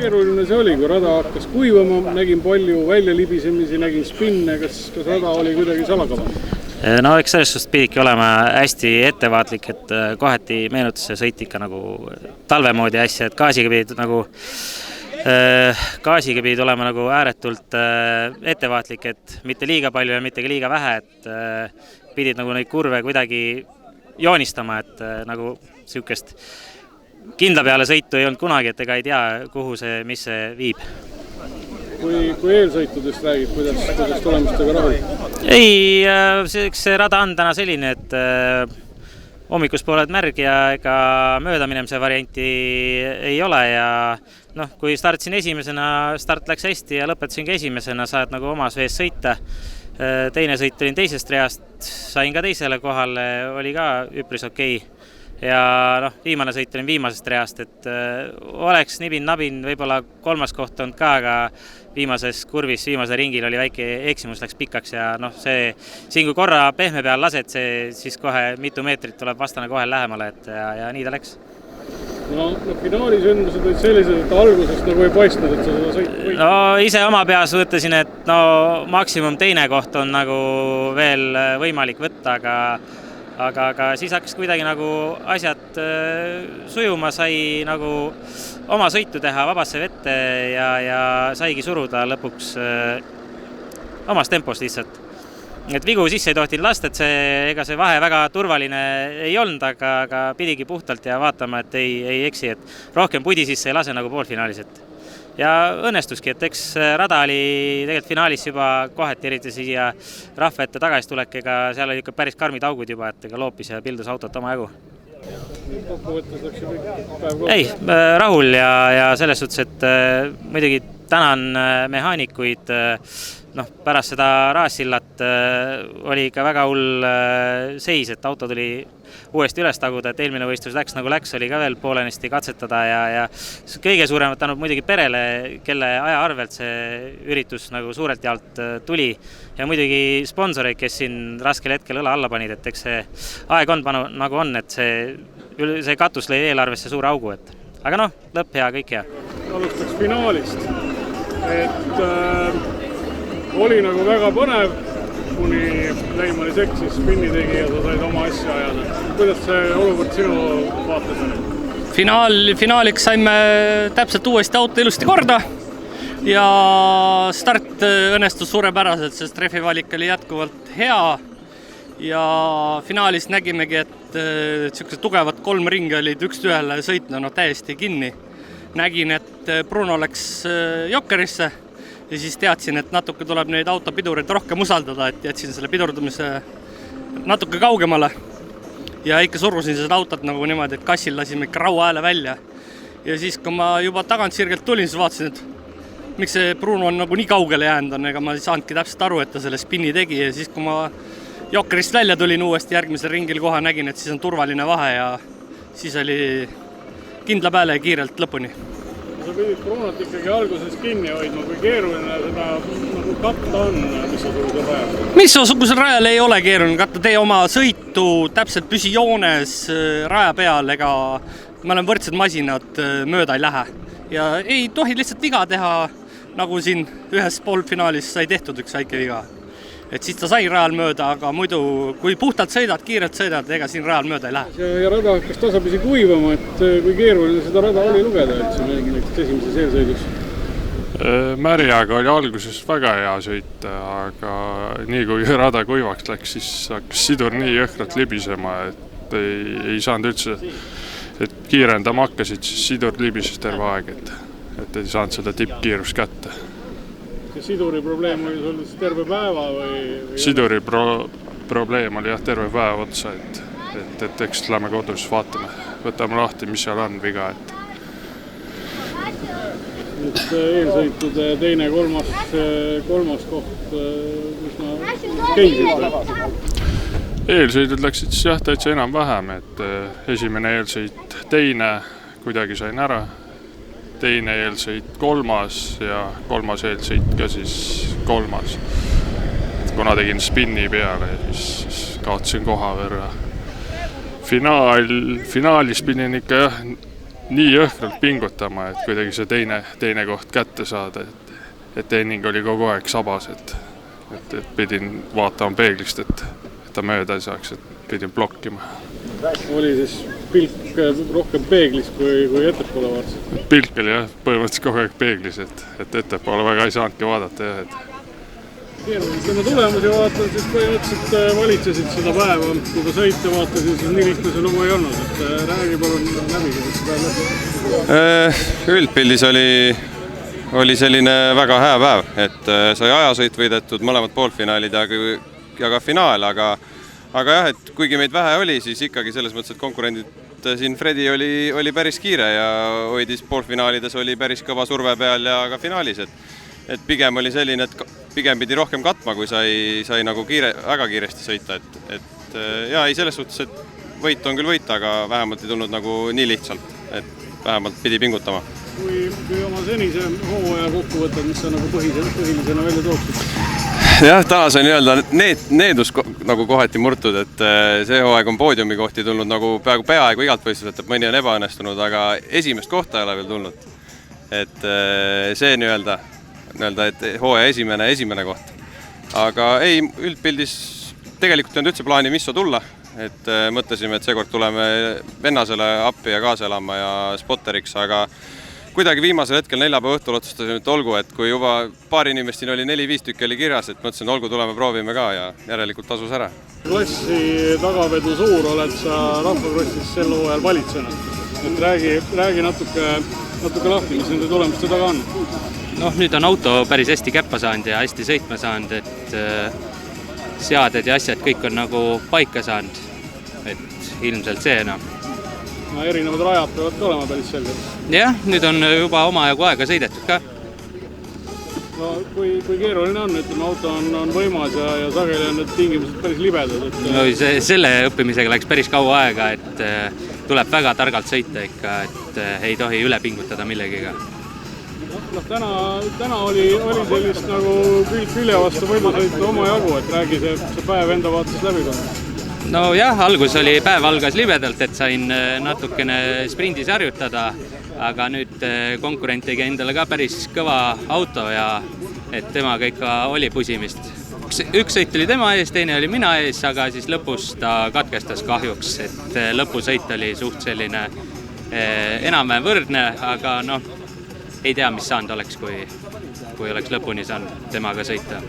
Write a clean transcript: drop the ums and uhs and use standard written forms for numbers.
keeruline see oli, kui rada hakkas kuivama, nägin palju väljalibisemisi, nägin spinne, kas rada oli kuidagi salakava? No eks selles suhtes pididki olema hästi ettevaatlik, et kohati meenutas see sõit ikka nagu talvemoodi asja, et gaasiga pidid olema nagu ääretult ettevaatlik, et mitte liiga palju ja mitte liiga vähe, et pidid nagu neid kurve kuidagi joonistama, et nagu sihukest kindla peale sõitu ei olnud kunagi, et ega ei tea, kuhu see, mis see viib. Kui eelsõitudest räägib, kuidas tulemustega rahul? Ei, see rada on täna selline, et hommikus pooled märg ja ega möödaminemise varianti ei ole ja kui startsin esimesena, start läks hästi ja lõpetasingi esimesena, saad nagu omas vees sõita. Teine sõit olin teisest reast, sain ka teisele kohale, oli ka üpris okei. Ja viimane sõit olin viimasest reast, et oleks nabin, võib-olla kolmas koht on ka, aga viimases kurvis, viimase ringil oli väike eksimus, läks pikaks ja siin kui korra pehme peal lased, siis kohe mitu meetrit tuleb vastane kohe lähemale, ja nii ta läks. Finaalisündmused olid sellised, et algusest nagu ei paistnud, et sa seda sõitu võid. Ise oma peas mõtlesin, et maksimum teine koht on nagu veel võimalik võtta, aga siis hakkas kuidagi nagu asjad sujuma, sai nagu oma sõitu teha vabasse vette ja saigi suruda lõpuks omas tempos lihtsalt. Et vigu sisse ei tohtinud lasta, et ega see vahe väga turvaline ei olnud, aga pidigi puhtalt ja vaatama, et ei eksi, et rohkem pudi sisse ei lase nagu poolfinaalis. Ja õnnestuski, et eks rada oli tegelikult finaalis juba kohati eriti siia rahva ette tagasi tulek, ega seal oli ikka päris karmid augud juba, et ega loopis ja pildus autot oma jagu. Kokkuvõttes läks ju kõik päev kohta? Ei, rahul ja selles suhtes, et muidugi tänan mehaanikuid, pärast seda Raassillat oli ikka väga hull seis, et auto tuli uuesti üles taguda, et eelmine võistlus läks nagu läks, oli ka veel poolenisti katsetada ja kõige suuremat tänud muidugi perele, kelle aja arvelt see üritus nagu suurelt jaolt tuli ja muidugi sponsoreid, kes siin raskel hetkel õla alla panid, et eks see aeg on nagu on, et see katus lõi eelarvesse suure augu, aga lõpp hea, kõik hea. Alustaks finaalist, et oli nagu väga põnev, kuni Leimani seksis spinni tegi ja sa said oma asja ajada. Kuidas see olukord sinu vaates oli? Finaaliks saime täpselt uuesti auto ilusti korda ja start õnnestus suurepäraselt, sest rehvivalik oli jätkuvalt hea ja finaalis nägimegi, et sellised tugevad 3 ringi olid üks-ühele sõitna täiesti kinni. Nägin, et Bruno läks Jokkerisse ja siis teadsin, et natuke tuleb neid autopidureid rohkem usaldada, et jätsin selle pidurdumise natuke kaugemale ja ikka surusin seda autot nagu niimoodi, et kassil lasime ikka raua hääle välja ja siis, kui ma juba tagant sirgelt tulin, siis vaatasin, et miks see Bruno on nagu nii kaugele jäänud on, ega ma ei saanudki täpselt aru, et ta selle spinni tegi ja siis, kui ma Jokkerist välja tulin uuesti järgmisel ringil kohe, nägin, et siis on turvaline vahe ja siis oli kindla peale ja kiirelt lõpuni. Sa pidid Brunot ikkagi alguses kinni hoidma, kui keeruline seda nagu katta on, missugusel rajal? Missugusel rajal ei ole keeruline katta, tee oma sõitu täpselt püsijoones raja peal, ega me oleme võrdsed masinad, mööda ei lähe. Ja ei tohi lihtsalt viga teha, nagu siin ühes poolfinaalis sai tehtud üks väike viga. Et siis ta sai rajal mööda, aga muidu kui puhtalt sõidad, kiirelt sõidad, ega siin rajal mööda ei lähe. Ja rada hakkas tasapisi kuivama, et kui keeruline seda rada oli lugeda, et siin näiteks esimeses eelsõidus? Märjaga oli alguses väga hea sõita, aga nii kui rada kuivaks läks, siis hakkas sidur nii jõhkralt libisema, et ei saanud üldse, et kiirendama hakkasid, siis sidur libises terve aeg, et ei saanud seda tippkiirust kätte. Siduri probleem oli sul terve päeva või? Siduri probleem oli terve päeva otsa, et eks lähme kodus vaatame, võtame lahti, mis seal on viga. Nüüd eelsõitude teine, kolmas koht, mis ma keisid? Eelsõidud läksid siis täitsa enam-vähem, et esimene eelsõit teine kuidagi sain ära. Teine eelsõit kolmas ja kolmas eelsõit ka siis kolmas. Kuna tegin spinni peale, siis kaotasin koha võrra. Finaalis pidin ikka nii jõhkralt pingutama, et kuidagi see teine koht kätte saada, et Henning oli kogu aeg sabas, et pidin vaatama peeglist, et ta mööda ei saaks, et pidin blokkima. Oli siis pilk rohkem peeglis kui ettepoole vaatasid? Pilk oli jah, põhimõtteliselt kogu aeg peeglis, et ettepoole väga ei saanudki vaadata jah, Keerulisena tulemusi vaatan, siis põhimõtteliselt valitsesid seda päeva, kui ta sõita vaatasin, siis nii lihtne see lugu ei olnud, et räägi palun läbi, kuidas seda läbi. Üldpildis oli selline väga hea päev, et sai ajasõit võidetud mõlemad poolfinaalid ja ka finaal, aga jah, et kuigi meid vähe oli, siis ikkagi selles mõttes, et konkurendid siin Fredi oli päris kiire ja hoidis poolfinaalides, oli päris kõva surve peal ja ka finaalis, et pigem oli selline, et pigem pidi rohkem katma, kui sai nagu väga kiiresti sõita, et ja ei selles suhtes, et võit on küll võit, aga vähemalt ei tulnud nagu nii lihtsalt, et vähemalt pidi pingutama. Kui oma senise hooaja kokku võtad, mis sa nagu põhilisena välja tooksid? Jah, täna sai nii-öelda needus nagu kohati murtud, et see hooaeg on poodiumi kohti tulnud nagu peaaegu igalt võistluselt, et mõni on ebaõnnestunud, aga esimest kohta ei ole veel tulnud. Et see nii-öelda, et hooaja esimene koht. Aga ei, üldpildis tegelikult ei olnud üldse plaani Misso tulla, et mõtlesime, et seekord tuleme vennasele appi ja kaasa elama ja spotteriks, aga kuidagi viimasel hetkel neljapäeva õhtul otsustasime, et olgu, et kui juba paar inimest siin oli 4-5 tükki oli kirjas, et mõtlesin, olgu, tuleme proovime ka ja järelikult tasus ära. Klassi tagavedu suur oled sa rahvakrossis sel hooajal valitsenud. Et räägi natuke lahti, mis nende tulemuste taga on. Nüüd on auto päris hästi käppa saanud ja hästi sõitma saanud, et seaded ja asjad kõik on nagu paika saanud, et ilmselt see Erinevad rajad peavad ka olema päris selged. Jah, nüüd on juba omajagu aega sõidetud ka. Kui keeruline on, ütleme, auto on võimas ja sageli on need tingimused päris libedad. Selle õppimisega läks päris kaua aega, et tuleb väga targalt sõita ikka, et ei tohi üle pingutada millegiga. Täna oli sellist nagu külje vastu võimasõitu oma jagu, et räägi see päev enda vaates läbi. Jah, päev algas libedalt, et sain natukene sprindis harjutada, aga nüüd konkurent tegi endale ka päris kõva auto ja et temaga ikka oli pusimist. Üks sõit oli tema ees, teine oli mina ees, aga siis lõpus ta katkestas kahjuks, et lõpusõit oli suht selline enam-vähem võrdne, aga ei tea, mis saanud oleks, kui oleks lõpuni saanud temaga sõita.